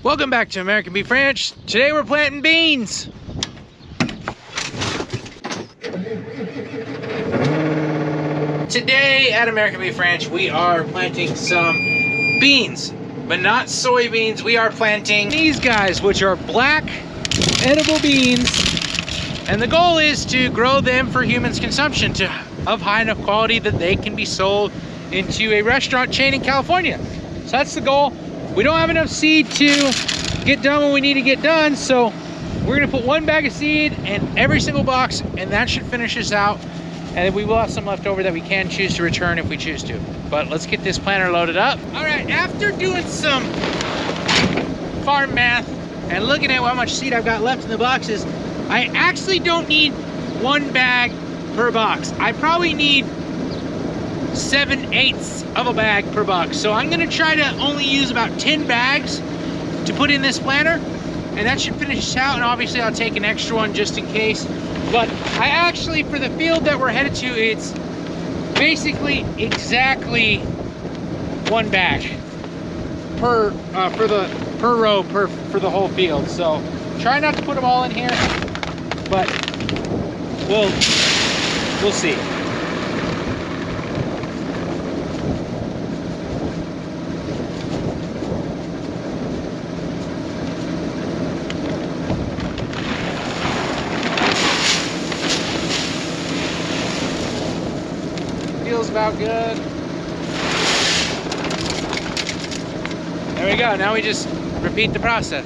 Welcome back to American Beef Ranch. Today we're planting beans. Today at American Beef Ranch we are planting some beans, but not soybeans. We are planting these guys, which are black edible beans, and the goal is to grow them for humans' consumption of high enough quality that they can be sold into a restaurant chain in California. So that's the goal. We don't have enough seed to get done what we need to get done, so we're gonna put one bag of seed in every single box, and that should finish us out. And we will have some left over that we can choose to return if we choose to. But let's get this planter loaded up. All right, after doing some farm math and looking at how much seed I've got left in the boxes, I actually don't need one bag per box. I probably need 7/8 of a bag per box. So I'm gonna try to only use about 10 bags to put in this planter, and that should finish us out. And obviously I'll take an extra one just in case. But I actually, for the field that we're headed to, it's basically exactly one bag per row for the whole field. So try not to put them all in here, but we'll see. Feels about good. There we go. Now we just repeat the process.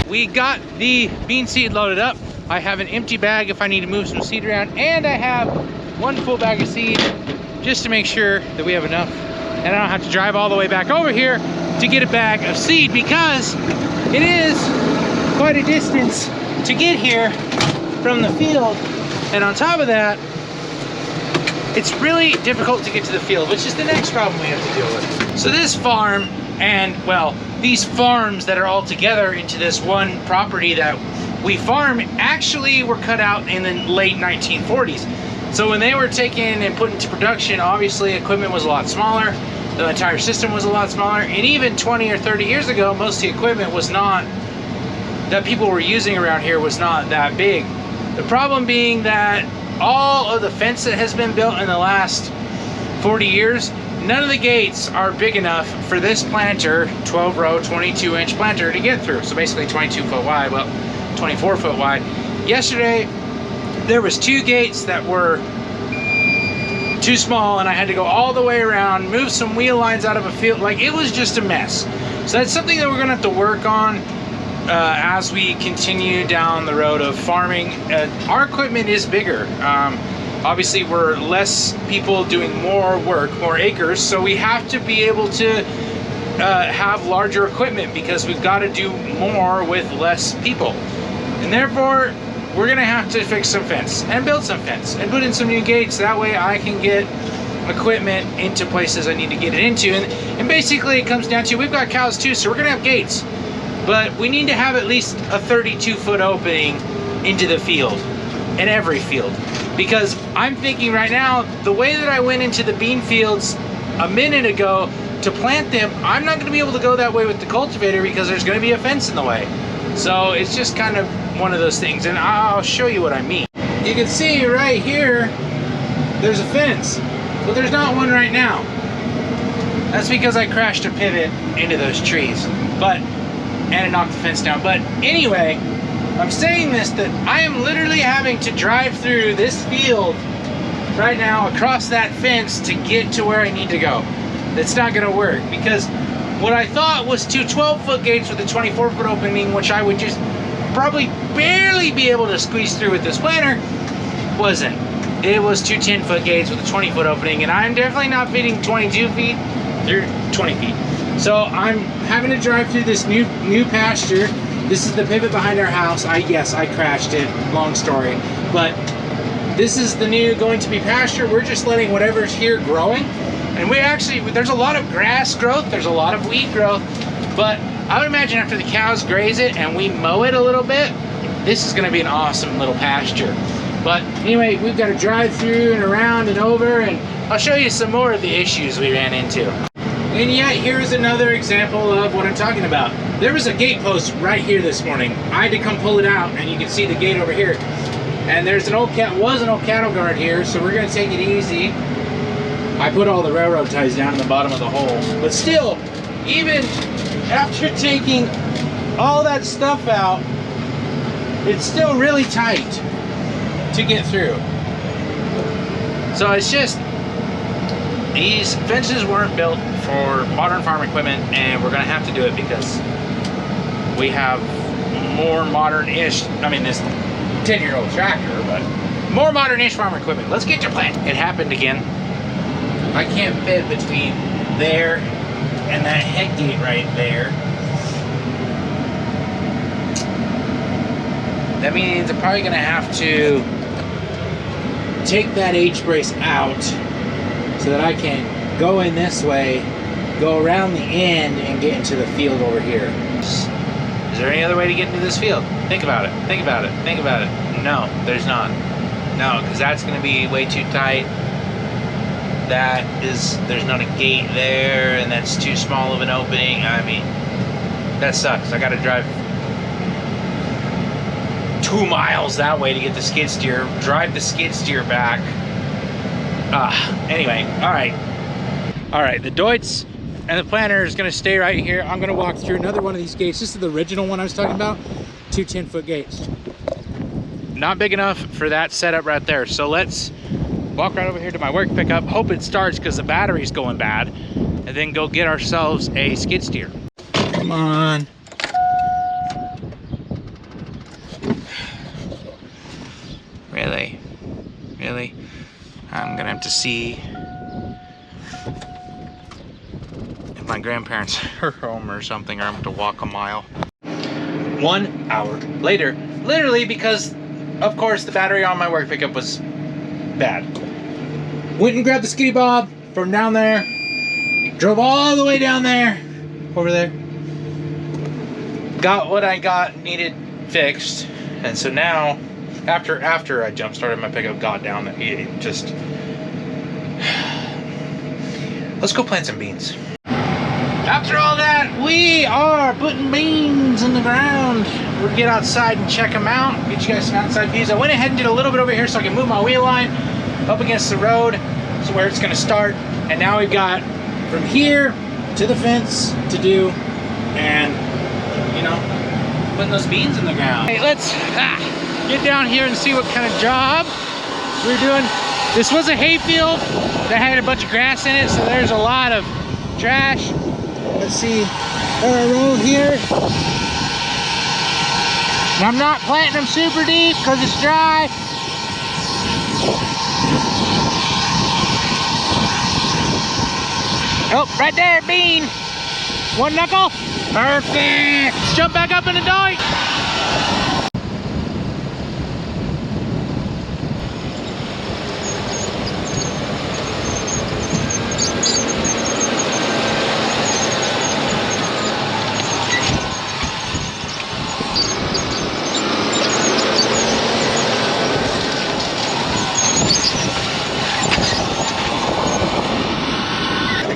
We got the bean seed loaded up. I have an empty bag if I need to move some seed around, and I have one full bag of seed just to make sure that we have enough, and I don't have to drive all the way back over here to get a bag of seed, because it is quite a distance to get here from the field. And on top of that, it's really difficult to get to the field, which is the next problem we have to deal with. So this farm, and well, these farms that are all together into this one property that we farm, actually were cut out in the late 1940s. So when they were taken and put into production, obviously equipment was a lot smaller, the entire system was a lot smaller, and even 20 or 30 years ago, most of the equipment was not, that people were using around here, was not that big. The problem being that all of the fence that has been built in the last 40 years, none of the gates are big enough for this planter, 12 row, 22 inch planter, to get through. So basically 22 foot wide, well, 24 foot wide. Yesterday, there was 2 gates that were too small, and I had to go all the way around, move some wheel lines out of a field. Like, it was just a mess. So that's something that we're gonna have to work on as we continue down the road of farming. Our equipment is bigger. Obviously, we're less people doing more work, more acres, so we have to be able to have larger equipment, because we've got to do more with less people. And therefore, we're gonna have to fix some fence and build some fence and put in some new gates. That way I can get equipment into places I need to get it into. And basically it comes down to, we've got cows too, so we're gonna have gates, but we need to have at least a 32-foot opening into the field, in every field. Because I'm thinking right now, the way that I went into the bean fields a minute ago to plant them, I'm not gonna be able to go that way with the cultivator, because there's gonna be a fence in the way. So it's just kind of one of those things, and I'll show you what I mean. You can see right here, there's a fence, but there's not one right now. That's because I crashed a pivot into those trees, and it knocked the fence down. But anyway, I'm saying this, that I am literally having to drive through this field right now, across that fence, to get to where I need to go. That's not gonna work, because what I thought was 2 12-foot gates with a 24-foot opening, which I would just probably barely be able to squeeze through with this planter, wasn't. It was 2 10-foot gates with a 20-foot opening, and I'm definitely not fitting 22 feet through 20 feet. So I'm having to drive through this new pasture. This is the pivot behind our house. Yes, I crashed it, long story. But this is the new going to be pasture. We're just letting whatever's here growing And there's a lot of grass growth, there's a lot of weed growth, but I would imagine after the cows graze it and we mow it a little bit, this is gonna be an awesome little pasture. But anyway, we've got to drive through and around and over, and I'll show you some more of the issues we ran into. And yet, here's another example of what I'm talking about. There was a gate post right here this morning. I had to come pull it out, and you can see the gate over here. And there's an old cattle guard here, so we're gonna take it easy. I put all the railroad ties down in the bottom of the hole. But still, even after taking all that stuff out, it's still really tight to get through. So it's just, these fences weren't built for modern farm equipment, and we're gonna have to do it because we have more modern-ish, I mean this 10-year-old tractor, but more modern-ish farm equipment. Let's get to plant. It happened again. I can't fit between there and that head gate right there. That means I'm probably gonna have to take that H-brace out so that I can go in this way, go around the end, and get into the field over here. Is there any other way to get into this field? Think about it, think about it, think about it. No, there's not. No, because that's gonna be way too tight. There's not a gate there, and that's too small of an opening. I mean, that sucks. I gotta drive 2 miles that way to get the skid steer, drive the skid steer back. Anyway, all right, the Deutz and the planter is gonna stay right here. I'm gonna walk through another one of these gates. This is the original one I was talking about, 2 10-foot gates. Not big enough for that setup right there. So let's walk right over here to my work pickup, hope it starts because the battery's going bad, and then go get ourselves a skid steer. Come on. Really? I'm gonna have to see if my grandparents are home or something, or I'm gonna have to walk a mile. 1 hour later, literally, because of course the battery on my work pickup was bad. Went and grabbed the skiddy bob from down there, drove all the way down there, over there, got what I needed fixed, and so now after I jump started my pickup, got down there, it just, let's go plant some beans. After all that, we are putting beans in the ground. We'll get outside and check them out, get you guys some outside views. I went ahead and did a little bit over here so I can move my wheel line up against the road, so where it's gonna start. And now we've got from here to the fence to do, and you know, putting those beans in the ground. Hey, let's get down here and see what kind of job we're doing. This was a hay field that had a bunch of grass in it, so there's a lot of trash. Let's see, our road here. And I'm not planting them super deep because it's dry. Oh, right there, bean. 1 knuckle. Perfect. Let's jump back up in the dike.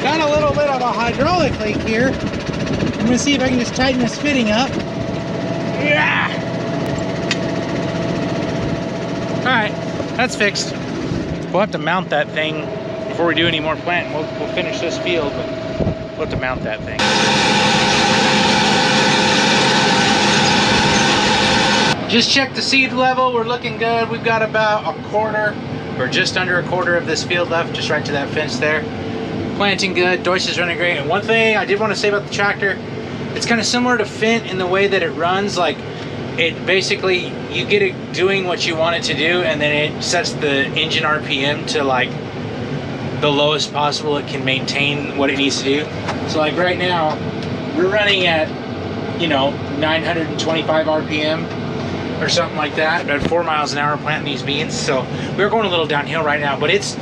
Got a little bit of a hydraulic leak here. I'm gonna see if I can just tighten this fitting up. Yeah. All right, that's fixed. We'll have to mount that thing before we do any more planting. We'll finish this field, but we'll have to mount that thing. Just check the seed level. We're looking good. We've got about a quarter, or just under a quarter of this field left, just right to that fence there. Planting good. Deutz is running great. And one thing I did want to say about the tractor, it's kind of similar to Fint in the way that it runs. Like, it basically, you get it doing what you want it to do, and then it sets the engine RPM to like the lowest possible it can maintain what it needs to do. So like right now, we're running at, you know, 925 RPM or something like that, at 4 miles an hour planting these beans. So we're going a little downhill right now, but it's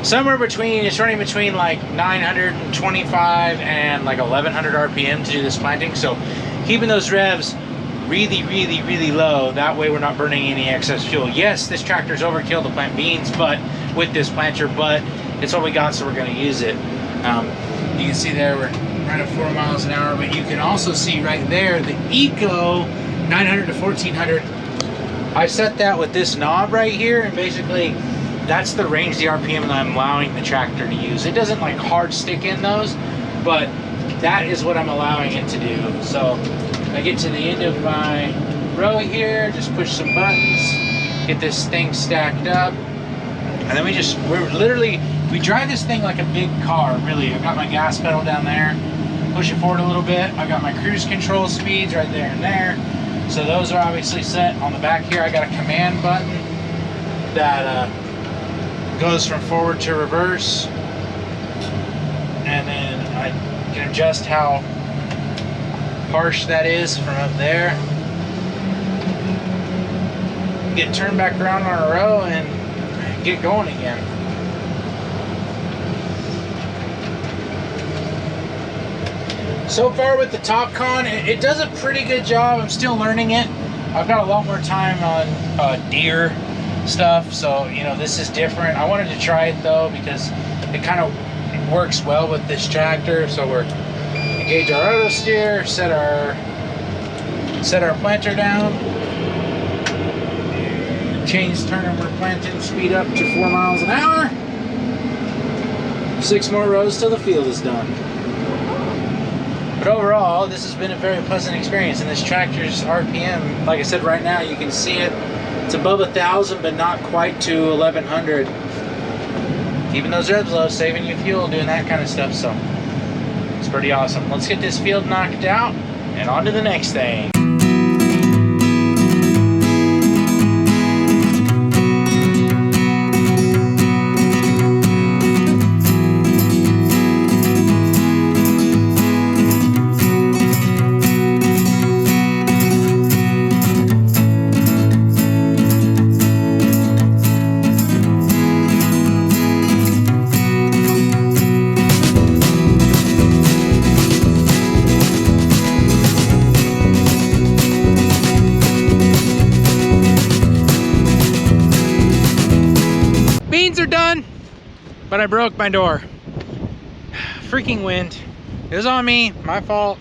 somewhere between, it's running between like 925 and like 1100 RPM to do this planting. So keeping those revs really low, that way we're not burning any excess fuel. Yes, this tractor's overkill to plant beans, but with this planter, but it's what we got, so we're going to use it. You can see there we're right at 4 miles an hour, but you can also see right there the Eco 900 to 1400. I set that with this knob right here, and basically that's the range, the RPM that I'm allowing the tractor to use. It doesn't like hard stick in those, but that is what I'm allowing it to do. So I get to the end of my row here, just push some buttons, get this thing stacked up, and then we drive this thing like a big car, really. I've got my gas pedal down there, push it forward a little bit. I've got my cruise control speeds right there and there. So those are obviously set. On the back here, I got a command button that goes from forward to reverse, and then I can adjust how harsh that is from up there. Get turned back around on a row and get going again. So far with the Top Con, it does a pretty good job. I'm still learning it. I've got a lot more time on deer stuff, so you know, this is different. I wanted to try it though because it kind of works well with this tractor. So we're engage our auto steer, set our planter down, change turn we're planting speed up to 4 miles an hour. 6 more rows till the field is done. But overall, this has been a very pleasant experience, and this tractor's RPM, like I said, right now you can see it, it's above 1,000 but not quite to 1,100. Keeping those revs low, saving you fuel, doing that kind of stuff, so it's pretty awesome. Let's get this field knocked out and on to the next thing. Beans are done, but I broke my door. Freaking wind. It was on me, my fault.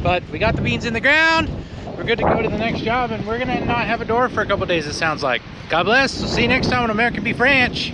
But we got the beans in the ground. We're good to go to the next job, and we're gonna not have a door for a couple days, it sounds like. God bless. We'll see you next time on American Beef Ranch.